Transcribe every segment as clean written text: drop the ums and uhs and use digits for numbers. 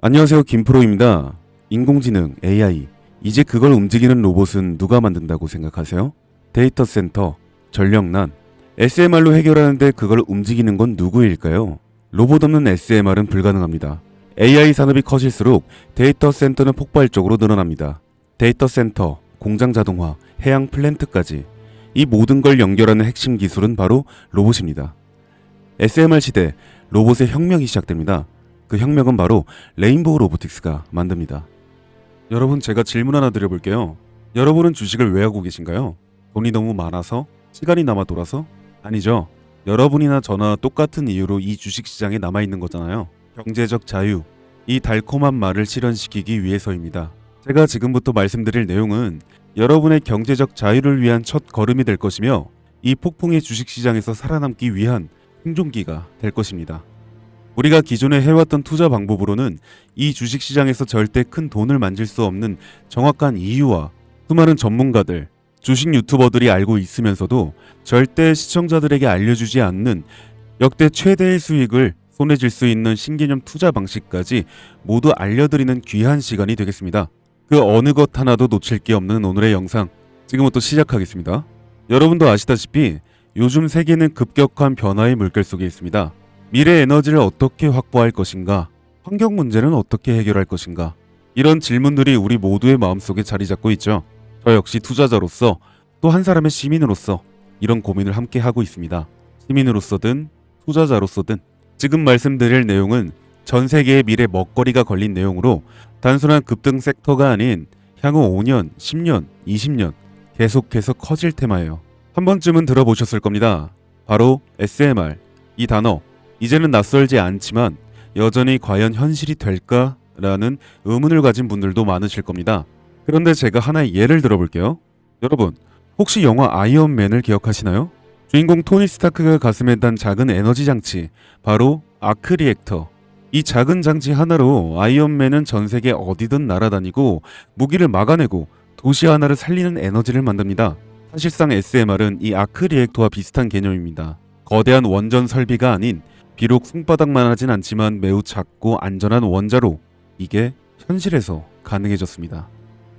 안녕하세요, 김프로입니다. 인공지능, AI, 이제 그걸 움직이는 로봇은 누가 만든다고 생각하세요? 데이터 센터, 전력난, SMR로 해결하는데 그걸 움직이는 건 누구일까요? 로봇 없는 SMR은 불가능합니다. AI 산업이 커질수록 데이터 센터는 폭발적으로 늘어납니다. 데이터 센터, 공장 자동화, 해양 플랜트까지 이 모든 걸 연결하는 핵심 기술은 바로 로봇입니다. SMR 시대, 로봇의 혁명이 시작됩니다. 그 혁명은 바로 레인보우 로보틱스가 만듭니다. 여러분, 제가 질문 하나 드려볼게요. 여러분은 주식을 왜 하고 계신가요? 돈이 너무 많아서? 시간이 남아 돌아서? 아니죠. 여러분이나 저나 똑같은 이유로 이 주식시장에 남아있는 거잖아요. 경제적 자유, 이 달콤한 말을 실현시키기 위해서입니다. 제가 지금부터 말씀드릴 내용은 여러분의 경제적 자유를 위한 첫 걸음이 될 것이며 이 폭풍의 주식시장에서 살아남기 위한 생존기가 될 것입니다. 우리가 기존에 해왔던 투자 방법으로는 이 주식시장에서 절대 큰 돈을 만질 수 없는 정확한 이유와 수많은 전문가들, 주식 유튜버들이 알고 있으면서도 절대 시청자들에게 알려주지 않는 역대 최대의 수익을 손에 쥘 수 있는 신개념 투자 방식까지 모두 알려드리는 귀한 시간이 되겠습니다. 그 어느 것 하나도 놓칠 게 없는 오늘의 영상, 지금부터 시작하겠습니다. 여러분도 아시다시피 요즘 세계는 급격한 변화의 물결 속에 있습니다. 미래 에너지를 어떻게 확보할 것인가? 환경 문제는 어떻게 해결할 것인가? 이런 질문들이 우리 모두의 마음속에 자리 잡고 있죠. 저 역시 투자자로서 또 한 사람의 시민으로서 이런 고민을 함께 하고 있습니다. 시민으로서든 투자자로서든 지금 말씀드릴 내용은 전 세계의 미래 먹거리가 걸린 내용으로 단순한 급등 섹터가 아닌 향후 5년, 10년, 20년 계속해서 커질 테마예요. 한 번쯤은 들어보셨을 겁니다. 바로 SMR, 이 단어. 이제는 낯설지 않지만 여전히 과연 현실이 될까라는 의문을 가진 분들도 많으실 겁니다. 그런데 제가 하나의 예를 들어볼게요. 여러분, 혹시 영화 아이언맨을 기억하시나요? 주인공 토니 스타크가 가슴에 단 작은 에너지 장치, 바로 아크 리액터. 이 작은 장치 하나로 아이언맨은 전 세계 어디든 날아다니고 무기를 막아내고 도시 하나를 살리는 에너지를 만듭니다. 사실상 SMR은 이 아크 리액터와 비슷한 개념입니다. 거대한 원전 설비가 아닌 비록 손바닥만 하진 않지만 매우 작고 안전한 원자로, 이게 현실에서 가능해졌습니다.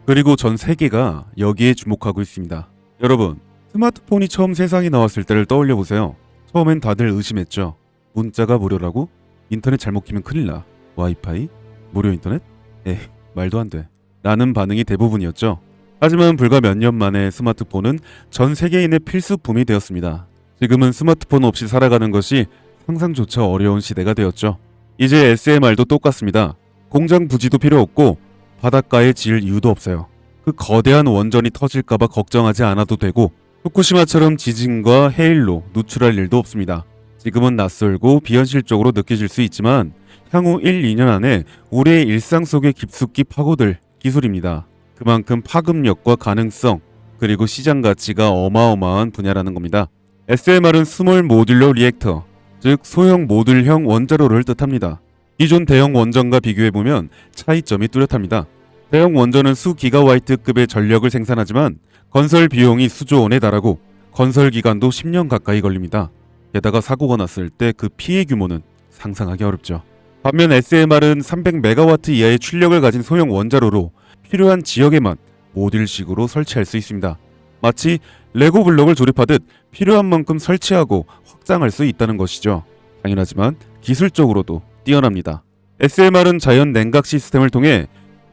그리고 전 세계가 여기에 주목하고 있습니다. 여러분, 스마트폰이 처음 세상에 나왔을 때를 떠올려 보세요. 처음엔 다들 의심했죠. 문자가 무료라고? 인터넷 잘못 키면 큰일 나. 와이파이? 무료 인터넷? 에이, 말도 안 돼. 라는 반응이 대부분이었죠. 하지만 불과 몇 년 만에 스마트폰은 전 세계인의 필수품이 되었습니다. 지금은 스마트폰 없이 살아가는 것이 상상조차 어려운 시대가 되었죠. 이제 SMR도 똑같습니다. 공장 부지도 필요 없고 바닷가에 지을 이유도 없어요. 그 거대한 원전이 터질까봐 걱정하지 않아도 되고 후쿠시마처럼 지진과 해일로 누출할 일도 없습니다. 지금은 낯설고 비현실적으로 느껴질 수 있지만 향후 1, 2년 안에 우리의 일상 속에 깊숙이 파고들 기술입니다. 그만큼 파급력과 가능성, 그리고 시장 가치가 어마어마한 분야라는 겁니다. SMR은 스몰 모듈러 리액터, 즉 소형 모듈형 원자로를 뜻합니다. 기존 대형 원전과 비교해보면 차이점이 뚜렷합니다. 대형 원전은 수 기가와이트급의 전력을 생산하지만 건설 비용이 수조 원에 달하고 건설 기간도 10년 가까이 걸립니다. 게다가 사고가 났을 때 그 피해 규모는 상상하기 어렵죠. 반면 SMR은 300메가와트 이하의 출력을 가진 소형 원자로로 필요한 지역에만 모듈식으로 설치할 수 있습니다. 마치 레고 블록을 조립하듯 필요한 만큼 설치하고 확장할 수 있다는 것이죠. 당연하지만 기술적으로도 뛰어납니다. SMR은 자연 냉각 시스템을 통해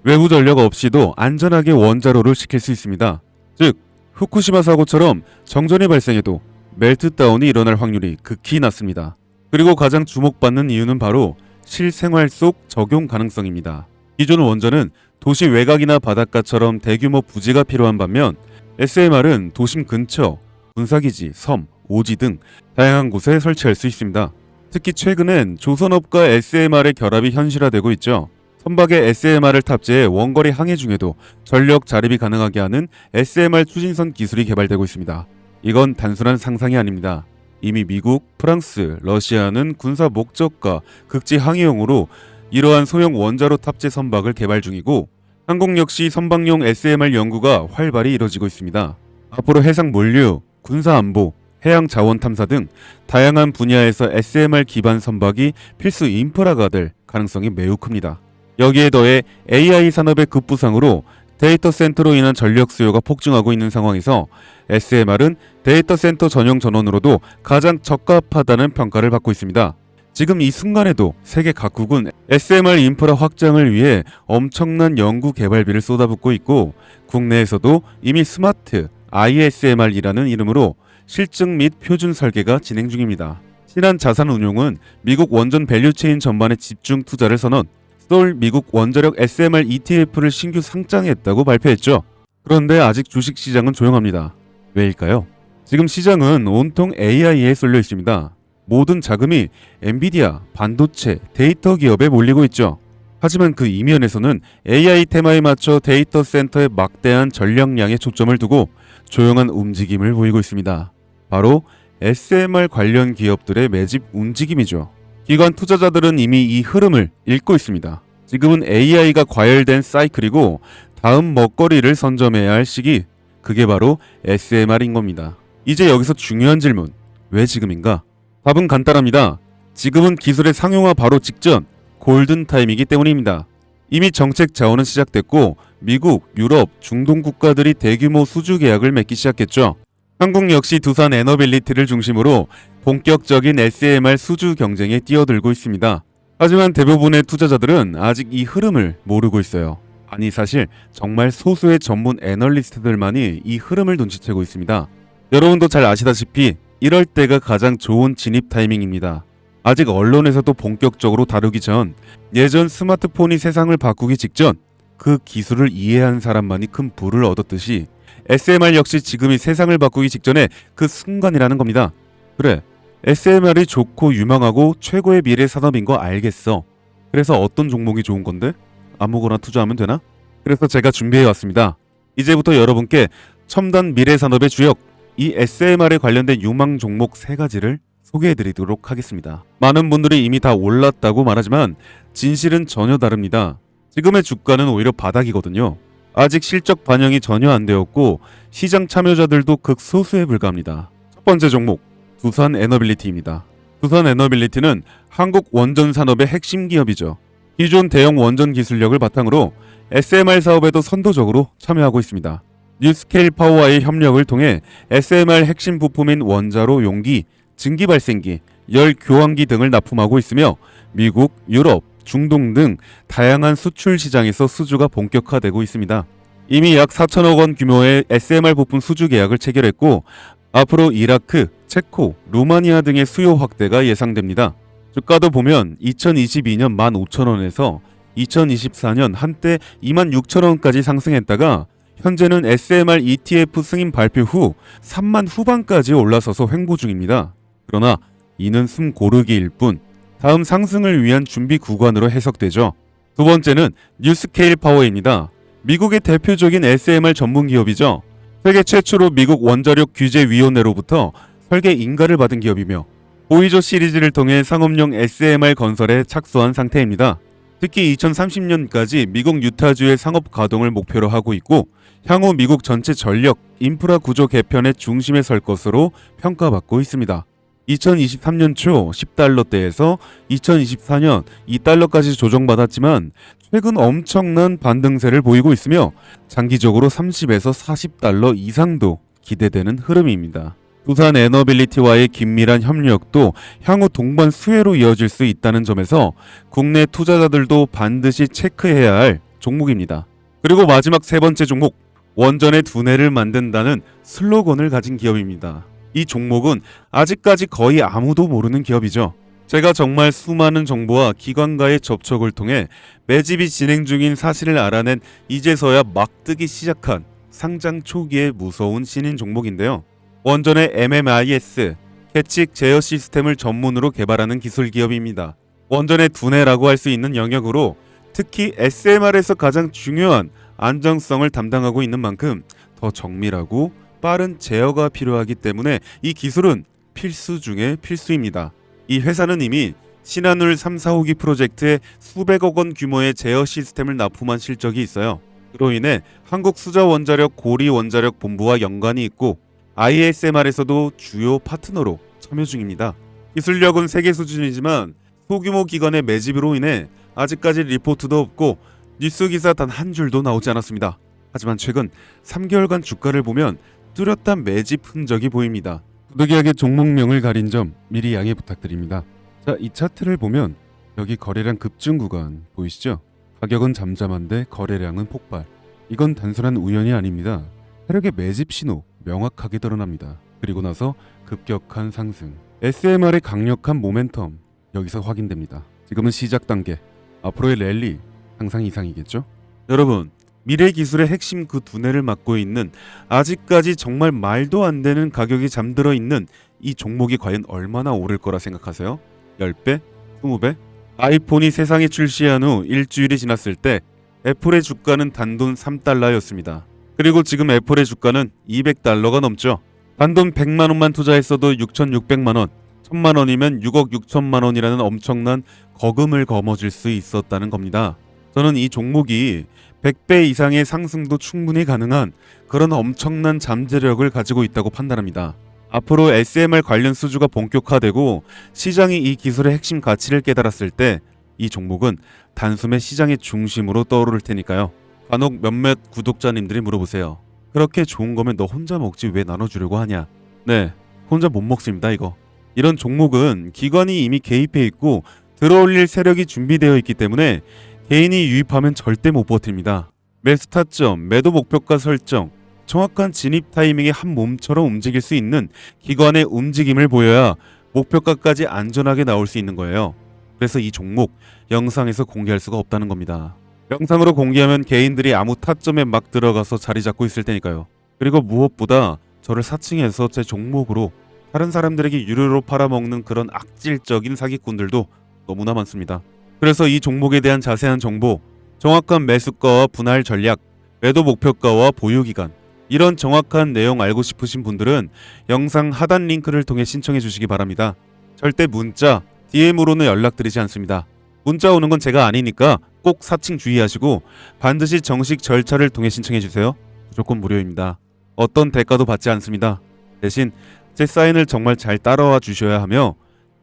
외부 전력 없이도 안전하게 원자로를 식힐 수 있습니다. 즉, 후쿠시마 사고처럼 정전이 발생해도 멜트다운이 일어날 확률이 극히 낮습니다. 그리고 가장 주목받는 이유는 바로 실생활 속 적용 가능성입니다. 기존 원전은 도시 외곽이나 바닷가처럼 대규모 부지가 필요한 반면 SMR은 도심 근처, 군사기지, 섬, 오지 등 다양한 곳에 설치할 수 있습니다. 특히 최근엔 조선업과 SMR의 결합이 현실화되고 있죠. 선박에 SMR을 탑재해 원거리 항해 중에도 전력 자립이 가능하게 하는 SMR 추진선 기술이 개발되고 있습니다. 이건 단순한 상상이 아닙니다. 이미 미국, 프랑스, 러시아는 군사 목적과 극지 항해용으로 이러한 소형 원자로 탑재 선박을 개발 중이고 한국 역시 선박용 SMR 연구가 활발히 이뤄지고 있습니다. 앞으로 해상 물류, 군사 안보, 해양 자원 탐사 등 다양한 분야에서 SMR 기반 선박이 필수 인프라가 될 가능성이 매우 큽니다. 여기에 더해 AI 산업의 급부상으로 데이터 센터로 인한 전력 수요가 폭증하고 있는 상황에서 SMR은 데이터 센터 전용 전원으로도 가장 적합하다는 평가를 받고 있습니다. 지금 이 순간에도 세계 각국은 SMR 인프라 확장을 위해 엄청난 연구 개발비를 쏟아붓고 있고 국내에서도 이미 스마트 ISMR이라는 이름으로 실증 및 표준 설계가 진행 중입니다. 신한 자산운용은 미국 원전 밸류체인 전반에 집중 투자를 선언, 서울 미국 원자력 SMR ETF를 신규 상장했다고 발표했죠. 그런데 아직 주식시장은 조용합니다. 왜일까요? 지금 시장은 온통 AI에 쏠려 있습니다. 모든 자금이 엔비디아, 반도체, 데이터 기업에 몰리고 있죠. 하지만 그 이면에서는 AI 테마에 맞춰 데이터 센터에 막대한 전력량에 초점을 두고 조용한 움직임을 보이고 있습니다. 바로 SMR 관련 기업들의 매집 움직임이죠. 기관 투자자들은 이미 이 흐름을 읽고 있습니다. 지금은 AI가 과열된 사이클이고 다음 먹거리를 선점해야 할 시기, 그게 바로 SMR인 겁니다. 이제 여기서 중요한 질문, 왜 지금인가? 답은 간단합니다. 지금은 기술의 상용화 바로 직전, 골든 타임이기 때문입니다. 이미 정책 자원은 시작됐고 미국, 유럽, 중동 국가들이 대규모 수주 계약을 맺기 시작했죠. 한국 역시 두산 에너빌리티를 중심으로 본격적인 SMR 수주 경쟁에 뛰어들고 있습니다. 하지만 대부분의 투자자들은 아직 이 흐름을 모르고 있어요. 아니 사실 정말 소수의 전문 애널리스트들만이 이 흐름을 눈치채고 있습니다. 여러분도 잘 아시다시피 이럴 때가 가장 좋은 진입 타이밍입니다. 아직 언론에서도 본격적으로 다루기 전, 예전 스마트폰이 세상을 바꾸기 직전 그 기술을 이해한 사람만이 큰 부를 얻었듯이 SMR 역시 지금이 세상을 바꾸기 직전에 그 순간이라는 겁니다. 그래, SMR이 좋고 유망하고 최고의 미래 산업인 거 알겠어. 그래서 어떤 종목이 좋은 건데? 아무거나 투자하면 되나? 그래서 제가 준비해왔습니다. 이제부터 여러분께 첨단 미래 산업의 주역, 이 SMR에 관련된 유망 종목 3가지를 소개해드리도록 하겠습니다. 많은 분들이 이미 다 올랐다고 말하지만 진실은 전혀 다릅니다. 지금의 주가는 오히려 바닥이거든요. 아직 실적 반영이 전혀 안 되었고 시장 참여자들도 극소수에 불과합니다. 첫 번째 종목, 두산 에너빌리티입니다. 두산 에너빌리티는 한국 원전 산업의 핵심 기업이죠. 기존 대형 원전 기술력을 바탕으로 SMR 사업에도 선도적으로 참여하고 있습니다. 뉴스케일 파워와의 협력을 통해 SMR 핵심 부품인 원자로 용기, 증기 발생기, 열 교환기 등을 납품하고 있으며 미국, 유럽, 중동 등 다양한 수출 시장에서 수주가 본격화되고 있습니다. 이미 약 4천억 원 규모의 SMR 부품 수주 계약을 체결했고 앞으로 이라크, 체코, 루마니아 등의 수요 확대가 예상됩니다. 주가도 보면 2022년 15,000원에서 2024년 한때 26,000원까지 상승했다가 현재는 SMR ETF 승인 발표 후 3만 후반까지 올라서서 횡보 중입니다. 그러나 이는 숨 고르기일 뿐 다음 상승을 위한 준비 구간으로 해석되죠. 두 번째는 뉴스케일 파워입니다. 미국의 대표적인 SMR 전문 기업이죠. 세계 최초로 미국 원자력 규제위원회로부터 설계 인가를 받은 기업이며 보이저 시리즈를 통해 상업용 SMR 건설에 착수한 상태입니다. 특히 2030년까지 미국 유타주의 상업 가동을 목표로 하고 있고 향후 미국 전체 전력, 인프라 구조 개편의 중심에 설 것으로 평가받고 있습니다. 2023년 초 10달러대에서 2024년 2달러까지 조정받았지만 최근 엄청난 반등세를 보이고 있으며 장기적으로 30에서 40달러 이상도 기대되는 흐름입니다. 두산 에너빌리티와의 긴밀한 협력도 향후 동반 수혜로 이어질 수 있다는 점에서 국내 투자자들도 반드시 체크해야 할 종목입니다. 그리고 마지막 3번째 종목, 원전의 두뇌를 만든다는 슬로건을 가진 기업입니다. 이 종목은 아직까지 거의 아무도 모르는 기업이죠. 제가 정말 수많은 정보와 기관과의 접촉을 통해 매집이 진행 중인 사실을 알아낸 이제서야 막 뜨기 시작한 상장 초기의 무서운 신인 종목인데요. 원전의 MMIS, 계측 제어 시스템을 전문으로 개발하는 기술 기업입니다. 원전의 두뇌라고 할 수 있는 영역으로 특히 SMR에서 가장 중요한 안정성을 담당하고 있는 만큼 더 정밀하고 빠른 제어가 필요하기 때문에 이 기술은 필수 중의 필수입니다. 이 회사는 이미 신한울 3, 4호기 프로젝트에 수백억 원 규모의 제어 시스템을 납품한 실적이 있어요. 그로 인해 한국수자원자력 고리원자력 본부와 연관이 있고 ISMR에서도 주요 파트너로 참여 중입니다. 기술력은 세계 수준이지만 소규모 기관의 매집으로 인해 아직까지 리포트도 없고 뉴스 기사 단 한 줄도 나오지 않았습니다. 하지만 최근 3개월간 주가를 보면 뚜렷한 매집 흔적이 보입니다. 부득이하게 종목명을 가린 점 미리 양해 부탁드립니다. 자, 이 차트를 보면 여기 거래량 급증 구간 보이시죠? 가격은 잠잠한데 거래량은 폭발. 이건 단순한 우연이 아닙니다. 세력의 매집 신호 명확하게 드러납니다. 그리고 나서 급격한 상승. SMR의 강력한 모멘텀 여기서 확인됩니다. 지금은 시작 단계. 앞으로의 랠리 상상 이상이겠죠? 여러분, 미래 기술의 핵심 그 두뇌를 맡고 있는 아직까지 정말 말도 안 되는 가격이 잠들어 있는 이 종목이 과연 얼마나 오를 거라 생각하세요? 10배? 20배? 아이폰이 세상에 출시한 후 일주일이 지났을 때 애플의 주가는 단돈 3달러였습니다. 그리고 지금 애플의 주가는 200달러가 넘죠. 단돈 100만 원만 투자했어도 6,600만 원, 1,000만 원이면 6억 6천만 원이라는 엄청난 거금을 거머쥘 수 있었다는 겁니다. 저는 이 종목이 100배 이상의 상승도 충분히 가능한 그런 엄청난 잠재력을 가지고 있다고 판단합니다. 앞으로 SMR 관련 수주가 본격화되고 시장이 이 기술의 핵심 가치를 깨달았을 때 이 종목은 단숨에 시장의 중심으로 떠오를 테니까요. 간혹 몇몇 구독자님들이 물어보세요. 그렇게 좋은 거면 너 혼자 먹지 왜 나눠주려고 하냐? 네, 혼자 못 먹습니다 이거. 이런 종목은 기관이 이미 개입해 있고 들어올릴 세력이 준비되어 있기 때문에 개인이 유입하면 절대 못 버팁니다. 매수 타점, 매도 목표가 설정, 정확한 진입 타이밍에 한 몸처럼 움직일 수 있는 기관의 움직임을 보여야 목표가까지 안전하게 나올 수 있는 거예요. 그래서 이 종목 영상에서 공개할 수가 없다는 겁니다. 영상으로 공개하면 개인들이 아무 타점에 막 들어가서 자리 잡고 있을 테니까요. 그리고 무엇보다 저를 사칭해서 제 종목으로 다른 사람들에게 유료로 팔아먹는 그런 악질적인 사기꾼들도 너무나 많습니다. 그래서 이 종목에 대한 자세한 정보, 정확한 매수가와 분할 전략, 매도 목표가와 보유기간, 이런 정확한 내용 알고 싶으신 분들은 영상 하단 링크를 통해 신청해 주시기 바랍니다. 절대 문자, DM으로는 연락드리지 않습니다. 문자 오는 건 제가 아니니까 꼭 사칭 주의하시고 반드시 정식 절차를 통해 신청해 주세요. 무조건 무료입니다. 어떤 대가도 받지 않습니다. 대신 제 사인을 정말 잘 따라와 주셔야 하며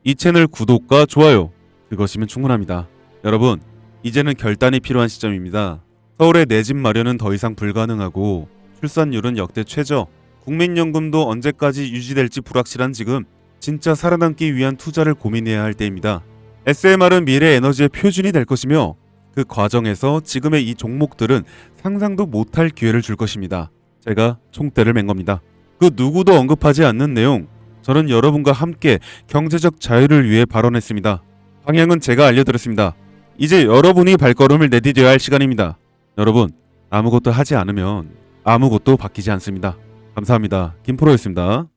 이 채널 구독과 좋아요, 그것이면 충분합니다. 여러분, 이제는 결단이 필요한 시점입니다. 서울의 내 집 마련은 더 이상 불가능하고 출산율은 역대 최저, 국민연금도 언제까지 유지될지 불확실한 지금 진짜 살아남기 위한 투자를 고민해야 할 때입니다. SMR은 미래 에너지의 표준이 될 것이며 그 과정에서 지금의 이 종목들은 상상도 못할 기회를 줄 것입니다. 제가 총대를 맨 겁니다. 그 누구도 언급하지 않는 내용, 저는 여러분과 함께 경제적 자유를 위해 발언했습니다. 방향은 제가 알려드렸습니다. 이제 여러분이 발걸음을 내디뎌야 할 시간입니다. 여러분, 아무것도 하지 않으면 아무것도 바뀌지 않습니다. 감사합니다. 김프로였습니다.